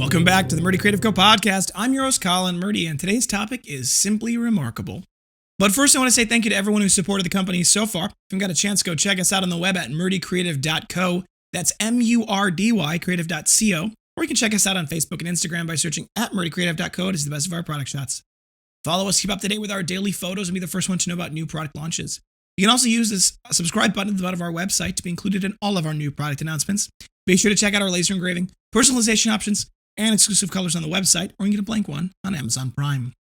Welcome back to the Murdy Creative Co podcast. I'm your host, Colin Murdy, and today's topic is simply remarkable. But first, I want to say thank you to everyone who supported the company so far. If you've got a chance, go check us out on the web at murdycreative.co. That's MURDY, creative.co. Or you can check us out on Facebook and Instagram by searching at murdycreative.co. It is the best of our product shots. Follow us, keep up to date with our daily photos, and be the first one to know about new product launches. You can also use this subscribe button at the bottom of our website to be included in all of our new product announcements. Be sure to check out our laser engraving, personalization options, and exclusive colors on the website, or you can get a blank one on Amazon Prime.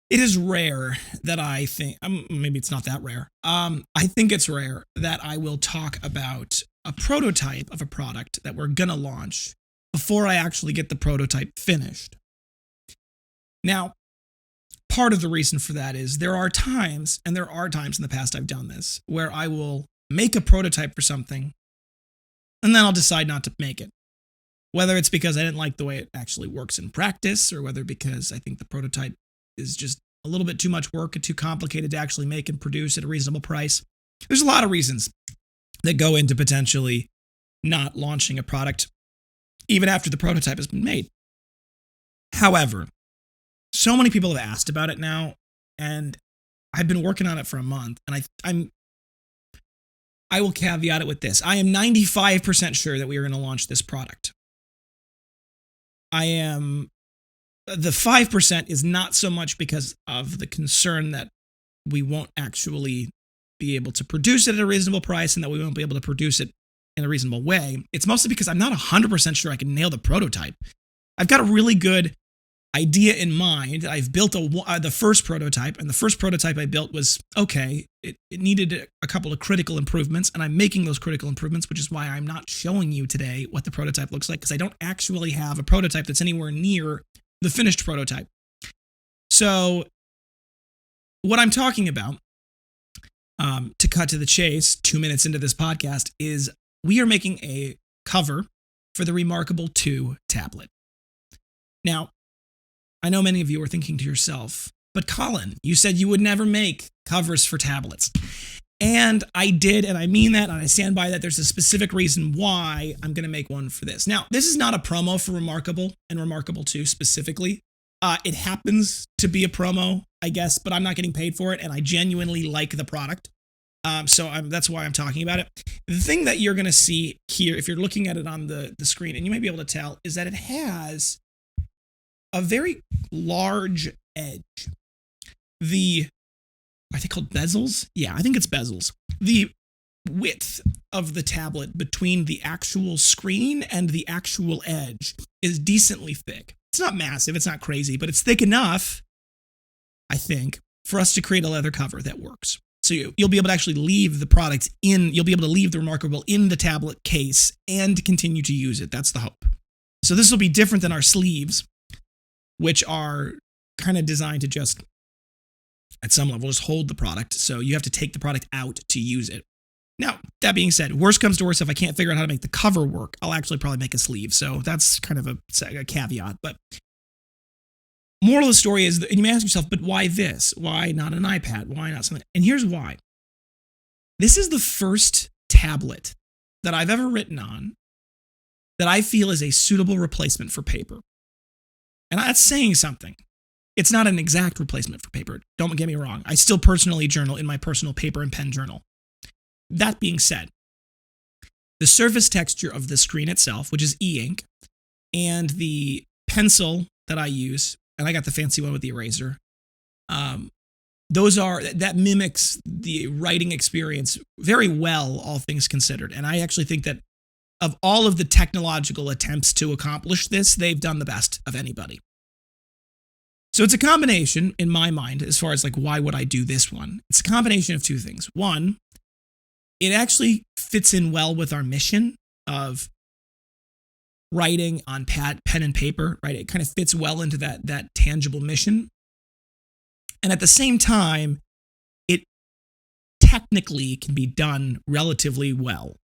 It is rare that I think, maybe it's not that rare. I think it's rare that I will talk about a prototype of a product that we're going to launch before I actually get the prototype finished. Now, part of the reason for that is there are times in the past I've done this, where I will make a prototype for something, and then I'll decide not to make it. Whether it's because I didn't like the way it actually works in practice, or whether because I think the prototype is just a little bit too much work and too complicated to actually make and produce at a reasonable price. There's a lot of reasons that go into potentially not launching a product even after the prototype has been made. However, so many people have asked about it now, and I've been working on it for a month, and I will caveat it with this. I am 95% sure that we are going to launch this product. The 5% is not so much because of the concern that we won't actually be able to produce it at a reasonable price and that we won't be able to produce it in a reasonable way. It's mostly because I'm not 100% sure I can nail the prototype. I've got a really good idea in mind. I've built the first prototype, and the first prototype I built was okay. It needed a couple of critical improvements, and I'm making those critical improvements, which is why I'm not showing you today what the prototype looks like, because I don't actually have a prototype that's anywhere near the finished prototype. So what I'm talking about, to cut to the chase, 2 minutes into this podcast, is we are making a cover for the Remarkable 2 tablet. Now, I know many of you are thinking to yourself, but Colin, you said you would never make covers for tablets. And I did, and I mean that, and I stand by that. There's a specific reason why I'm going to make one for this. Now, this is not a promo for Remarkable and Remarkable 2 specifically. It happens to be a promo, I guess, but I'm not getting paid for it, and I genuinely like the product. That's why I'm talking about it. The thing that you're going to see here, if you're looking at it on the screen, and you may be able to tell, is that it has a very large edge. Are they called bezels? Yeah, I think it's bezels. The width of the tablet between the actual screen and the actual edge is decently thick. It's not massive, it's not crazy, but it's thick enough, I think, for us to create a leather cover that works. So you'll be able to actually leave the product you'll be able to leave the Remarkable in the tablet case and continue to use it. That's the hope. So this will be different than our sleeves, which are kind of designed to just, at some level, just hold the product. So you have to take the product out to use it. Now, that being said, worst comes to worst, if I can't figure out how to make the cover work, I'll actually probably make a sleeve. So that's kind of a caveat. But moral of the story is, and you may ask yourself, but why this? Why not an iPad? Why not something? And here's why. This is the first tablet that I've ever written on that I feel is a suitable replacement for paper. And that's saying something. It's not an exact replacement for paper. Don't get me wrong. I still personally journal in my personal paper and pen journal. That being said, the surface texture of the screen itself, which is e-ink, and the pencil that I use, and I got the fancy one with the eraser, that mimics the writing experience very well, all things considered. And I actually think that of all of the technological attempts to accomplish this, they've done the best of anybody. So it's a combination, in my mind, as far as like, why would I do this one? It's a combination of two things. One, it actually fits in well with our mission of writing on pen and paper, right? It kind of fits well into that tangible mission. And at the same time, it technically can be done relatively well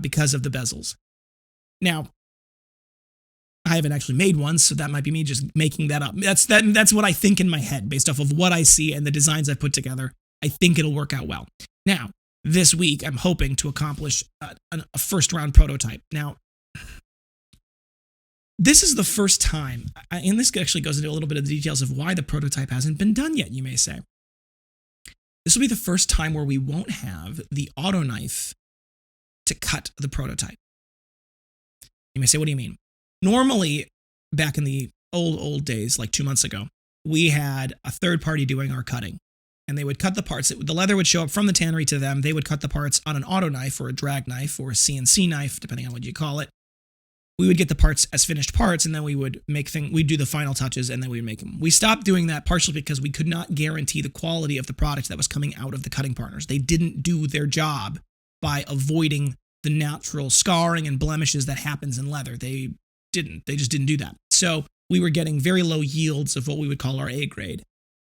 because of the bezels. Now, I haven't actually made one, so that might be me just making that up. That's what I think in my head, based off of what I see and the designs I've put together. I think it'll work out well. Now, this week, I'm hoping to accomplish a first-round prototype. Now, this is the first time, and this actually goes into a little bit of the details of why the prototype hasn't been done yet, you may say. This will be the first time where we won't have the auto knife to cut the prototype. You may say, what do you mean? Normally, back in the old days, like 2 months ago, we had a third party doing our cutting. And they would cut the parts. The leather would show up from the tannery to them. They would cut the parts on an auto knife or a drag knife or a CNC knife, depending on what you call it. We would get the parts as finished parts, and then we would we'd do the final touches, and then we would make them. We stopped doing that partially because we could not guarantee the quality of the product that was coming out of the cutting partners. They didn't do their job by avoiding the natural scarring and blemishes that happens in leather. They just didn't do that. So we were getting very low yields of what we would call our A grade.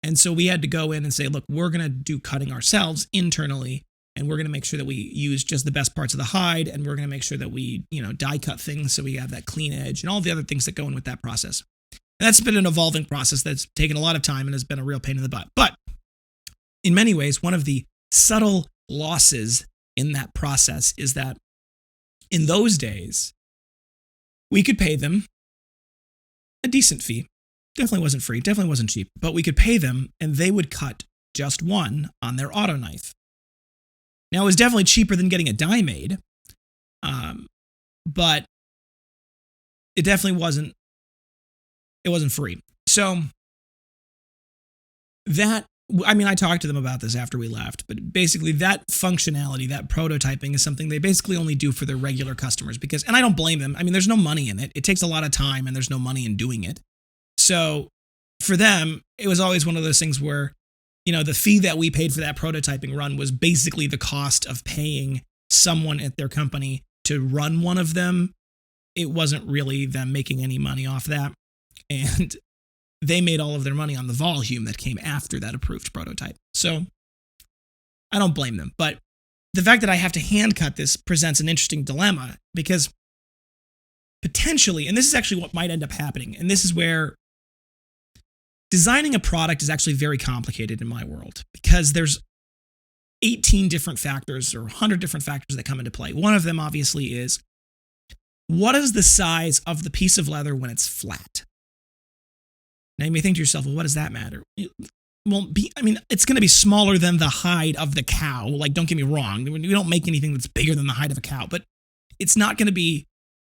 And so we had to go in and say, look, we're going to do cutting ourselves internally, and we're going to make sure that we use just the best parts of the hide, and we're going to make sure that we, die cut things so we have that clean edge and all the other things that go in with that process. And that's been an evolving process that's taken a lot of time and has been a real pain in the butt. But in many ways, one of the subtle losses in that process is that in those days, we could pay them a decent fee. Definitely wasn't free, definitely wasn't cheap, but we could pay them and they would cut just one on their auto knife. Now, it was definitely cheaper than getting a die made, but it definitely wasn't free. So I talked to them about this after we left, but basically that functionality, that prototyping is something they basically only do for their regular customers and I don't blame them. There's no money in it. It takes a lot of time and there's no money in doing it. So for them, it was always one of those things where, the fee that we paid for that prototyping run was basically the cost of paying someone at their company to run one of them. It wasn't really them making any money off that. And they made all of their money on the volume that came after that approved prototype. So I don't blame them. But the fact that I have to hand cut this presents an interesting dilemma because potentially, and this is actually what might end up happening, and this is where designing a product is actually very complicated in my world because there's 18 different factors or 100 different factors that come into play. One of them obviously is, what is the size of the piece of leather when it's flat? Now you may think to yourself, well, what does that matter? Well, it's going to be smaller than the hide of the cow. Like, don't get me wrong. We don't make anything that's bigger than the hide of a cow, but it's not going to be.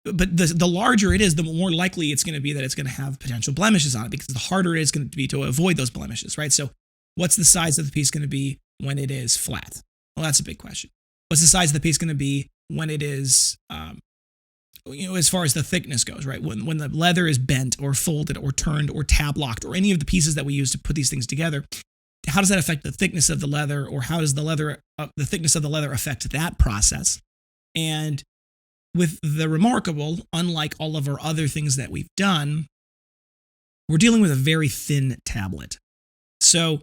But the larger it is, the more likely it's going to be that it's going to have potential blemishes on it because the harder it is going to be to avoid those blemishes, right? So what's the size of the piece going to be when it is flat? Well, that's a big question. What's the size of the piece going to be when it is, as far as the thickness goes, right? When the leather is bent or folded or turned or tab locked or any of the pieces that we use to put these things together, how does that affect the thickness of the leather, or how does the thickness of the leather affect that process? And with the remarkable, unlike all of our other things that we've done, we're dealing with a very thin tablet. So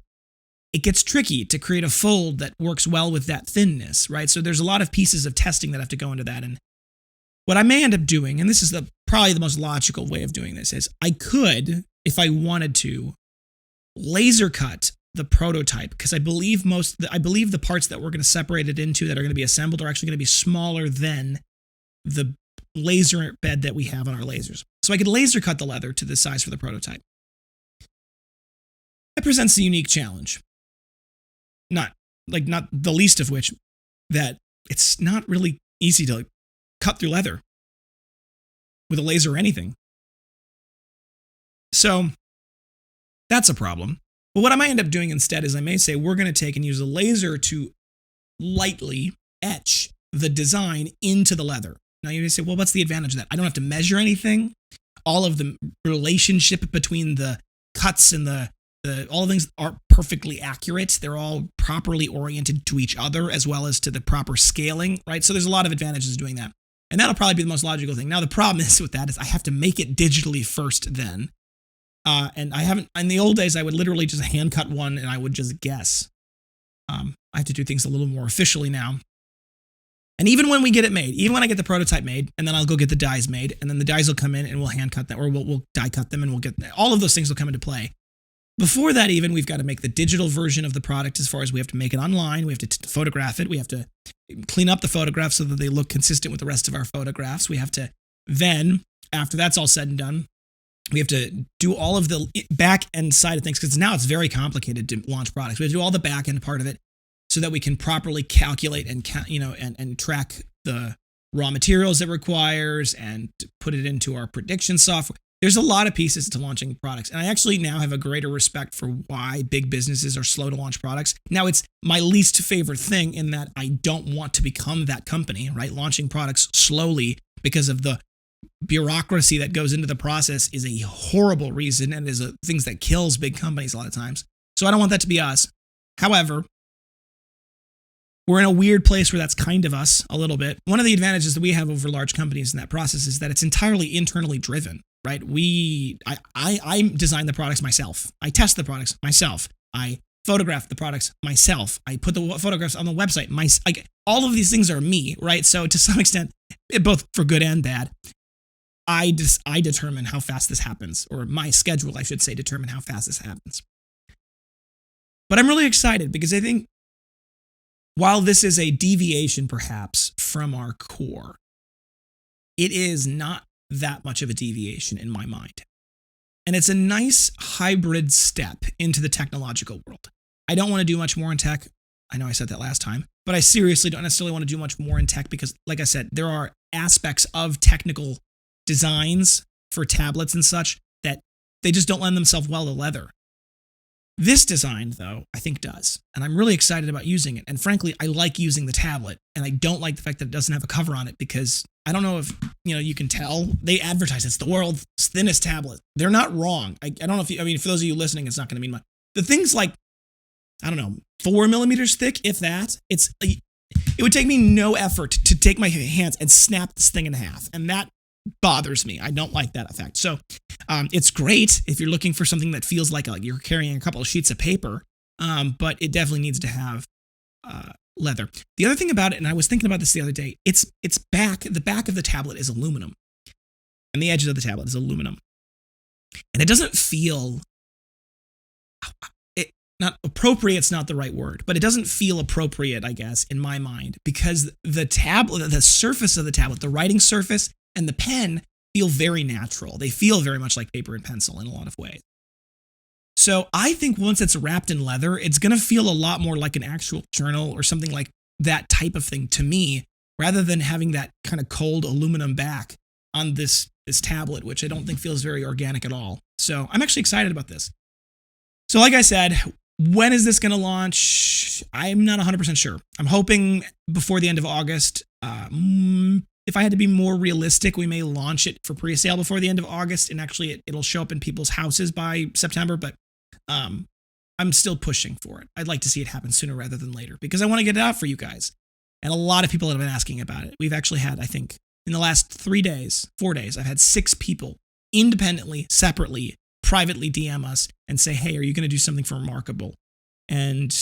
it gets tricky to create a fold that works well with that thinness, right? So there's a lot of pieces of testing that have to go into that. And what I may end up doing, and this is probably the most logical way of doing this, is I could, if I wanted to, laser cut the prototype because I believe the parts that we're going to separate it into that are going to be assembled are actually going to be smaller than the laser bed that we have on our lasers. So I could laser cut the leather to the size for the prototype. That presents a unique challenge. Not the least of which that it's not really easy to cut through leather with a laser or anything. So that's a problem. But what I might end up doing instead is I may say we're going to take and use a laser to lightly etch the design into the leather. Now you may say, well, what's the advantage of that? I don't have to measure anything. All of the relationship between the cuts and all the things are perfectly accurate. They're all properly oriented to each other as well as to the proper scaling, right? So there's a lot of advantages to doing that. And that'll probably be the most logical thing. Now the problem is with that is I have to make it digitally first then. And I haven't, in the old days, I would literally just hand cut one and I would just guess. I have to do things a little more officially now. And even when we get it made, even when I get the prototype made, and then I'll go get the dies made, and then the dies will come in and we'll hand cut them, or we'll die cut them, and we'll get all of those things will come into play. Before that, even we've got to make the digital version of the product. As far as we have to make it online, we have to photograph it, we have to clean up the photographs so that they look consistent with the rest of our photographs. We have to then after that's all said and done, we have to do all of the back end side of things, because now it's very complicated to launch products. We have to do all the back end part of it so that we can properly calculate and track the raw materials it requires and put it into our prediction software. There's a lot of pieces to launching products. And I actually now have a greater respect for why big businesses are slow to launch products. Now, it's my least favorite thing in that I don't want to become that company, right? Launching products slowly because of the bureaucracy that goes into the process is a horrible reason and is things that kills big companies a lot of times. So I don't want that to be us. However, we're in a weird place where that's kind of us a little bit. One of the advantages that we have over large companies in that process is that it's entirely internally driven, right? I design the products myself. I test the products myself. I photograph the products myself. I put the photographs on the website. All of these things are me, right? So to some extent, both for good and bad, I determine how fast this happens, or my schedule, I should say, determine how fast this happens. But I'm really excited because I think while this is a deviation perhaps from our core, it is not that much of a deviation in my mind. And it's a nice hybrid step into the technological world. I don't want to do much more in tech. I know I said that last time, but I seriously don't necessarily want to do much more in tech because, like I said, there are aspects of technical designs for tablets and such that they just don't lend themselves well to leather. This design, though, I think does, and I'm really excited about using it. And frankly, I like using the tablet, and I don't like the fact that it doesn't have a cover on it because I don't know if you can tell. They advertise it's the world's thinnest tablet. They're not wrong. I don't know if for those of you listening, it's not going to mean much. The thing's like, I don't know, 4 millimeters thick, if that. It would take me no effort to take my hands and snap this thing in half, and that bothers me. I don't like that effect. So it's great if you're looking for something that feels like you're carrying a couple of sheets of paper, but it definitely needs to have leather. The other thing about it, and I was thinking about this the other day, the back of the tablet is aluminum, and the edges of the tablet is aluminum, and it doesn't feel not appropriate. It's not the right word, but it doesn't feel appropriate, I guess, in my mind, because the surface of the tablet, the writing surface and the pen feel very natural. They feel very much like paper and pencil in a lot of ways. So I think once it's wrapped in leather, it's going to feel a lot more like an actual journal or something like that type of thing to me, rather than having that kind of cold aluminum back on this tablet, which I don't think feels very organic at all. So I'm actually excited about this. So like I said, when is this going to launch? I'm not 100% sure. I'm hoping before the end of August. If I had to be more realistic, we may launch it for pre-sale before the end of August, and actually it'll show up in people's houses by September, but I'm still pushing for it. I'd like to see it happen sooner rather than later because I want to get it out for you guys. And a lot of people have been asking about it. We've actually had, I think, in the last 4 days, I've had 6 people independently, separately, privately DM us and say, hey, are you going to do something for Remarkable? And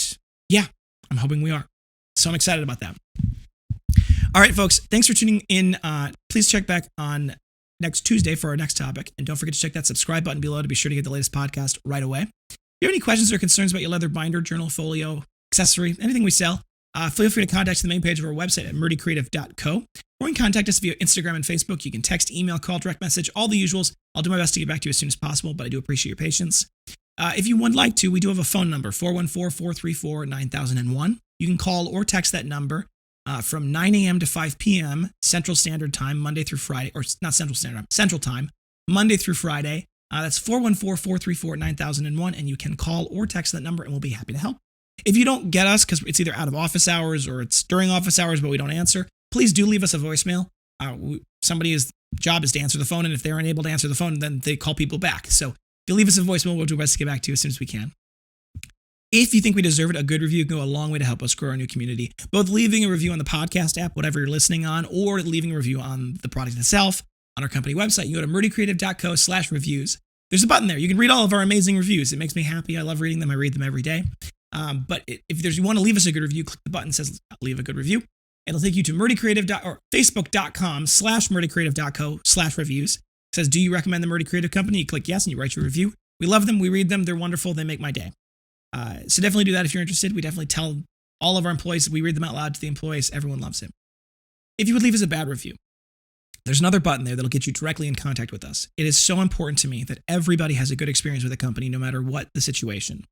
yeah, I'm hoping we are. So I'm excited about that. All right, folks, thanks for tuning in. Please check back on next Tuesday for our next topic. And don't forget to check that subscribe button below to be sure to get the latest podcast right away. If you have any questions or concerns about your leather binder, journal, folio, accessory, anything we sell, feel free to contact us on the main page of our website at murdycreative.co. Or you can contact us via Instagram and Facebook. You can text, email, call, direct message, all the usuals. I'll do my best to get back to you as soon as possible, but I do appreciate your patience. If you would like to, we do have a phone number, 414-434-9001. You can call or text that number from 9 a.m. to 5 p.m. Central Standard Time, Monday through Friday, or not Central Standard Time, Central Time, Monday through Friday. That's 414-434-9001, and you can call or text that number, and we'll be happy to help. If you don't get us, because it's either out of office hours or it's during office hours, but we don't answer, please do leave us a voicemail. Somebody's job is to answer the phone, and if they're unable to answer the phone, then they call people back. So if you leave us a voicemail, we'll do our best to get back to you as soon as we can. If you think we deserve it, a good review can go a long way to help us grow our new community. Both leaving a review on the podcast app, whatever you're listening on, or leaving a review on the product itself on our company website. You go to murdycreative.co/reviews. There's a button there. You can read all of our amazing reviews. It makes me happy. I love reading them. I read them every day. But if you want to leave us a good review, click the button that says leave a good review. It'll take you to facebook.com/murdycreative.co/reviews. It says, do you recommend the Murdy Creative Company? You click yes and you write your review. We love them. We read them. They're wonderful. They make my day. So definitely do that if you're interested. We definitely tell all of our employees, we read them out loud to the employees. Everyone loves it. If you would leave us a bad review, there's another button there that'll get you directly in contact with us. It is so important to me that everybody has a good experience with a company, no matter what the situation.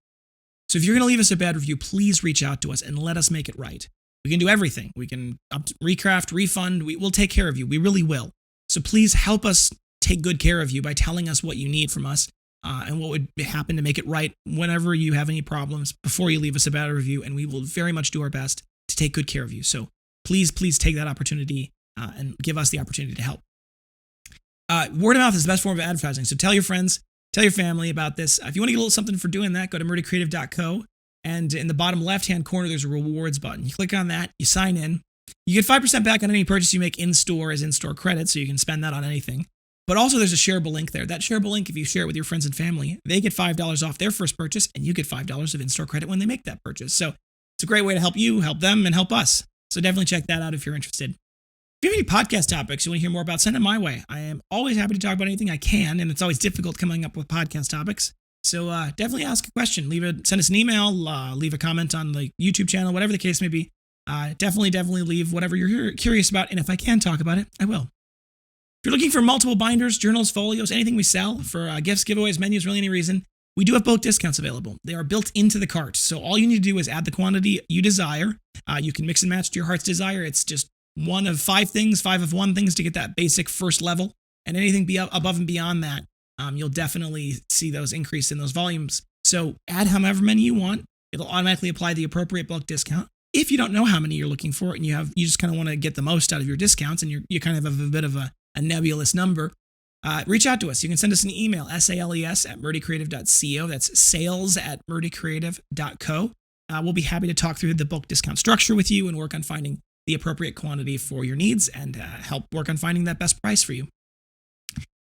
So if you're going to leave us a bad review, please reach out to us and let us make it right. We can do everything. We can recraft, refund. We'll take care of you. We really will. So please help us take good care of you by telling us what you need from us and what would happen to make it right whenever you have any problems before you leave us a bad review. And we will very much do our best to take good care of you. So please take that opportunity and give us the opportunity to help. Word of mouth is the best form of advertising. So tell your friends, tell your family about this. If you want to get a little something for doing that, go to Murdy Creative Co. And in the bottom left-hand corner, there's a rewards button. You click on that, you sign in. You get 5% back on any purchase you make in-store as in-store credit, so you can spend that on anything. But also there's a shareable link there. That shareable link, if you share it with your friends and family, they get $5 off their first purchase, and you get $5 of in-store credit when they make that purchase. So it's a great way to help you, help them, and help us. So definitely check that out if you're interested. If you have any podcast topics you want to hear more about, send them my way. I am always happy to talk about anything I can, and it's always difficult coming up with podcast topics. So definitely ask a question. Send us an email, leave a comment on the YouTube channel, whatever the case may be. Definitely leave whatever you're curious about, and if I can talk about it, I will. If you're looking for multiple binders, journals, folios, anything we sell for gifts, giveaways, menus, really any reason, we do have bulk discounts available. They are built into the cart. So all you need to do is add the quantity you desire. You can mix and match to your heart's desire. It's just one of 5 things, 5 of 1 things to get that basic first level. And anything above and beyond that, you'll definitely see those increase in those volumes. So add however many you want. It'll automatically apply the appropriate bulk discount. If you don't know how many you're looking for and you just kind of want to get the most out of your discounts and you kind of have a bit of a nebulous number, reach out to us. You can send us an email, sales@murdycreative.co. That's sales@murdycreative.co. We'll be happy to talk through the bulk discount structure with you and work on finding the appropriate quantity for your needs and help work on finding that best price for you.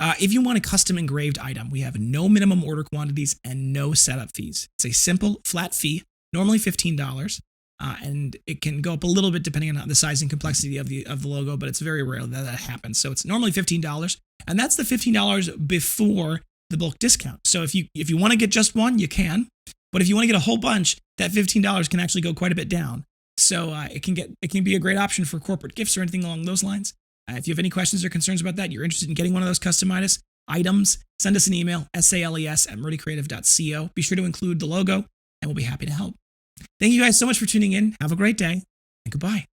If you want a custom engraved item, we have no minimum order quantities and no setup fees. It's a simple, flat fee, normally $15, and it can go up a little bit depending on the size and complexity of the logo, but it's very rare that happens. So it's normally $15, and that's the $15 before the bulk discount. So if you want to get just one, you can, but if you want to get a whole bunch, that $15 can actually go quite a bit down. So it can be a great option for corporate gifts or anything along those lines. If you have any questions or concerns about that, you're interested in getting one of those customized items, send us an email, sales@murdycreative.co. Be sure to include the logo, and we'll be happy to help. Thank you guys so much for tuning in. Have a great day, and goodbye.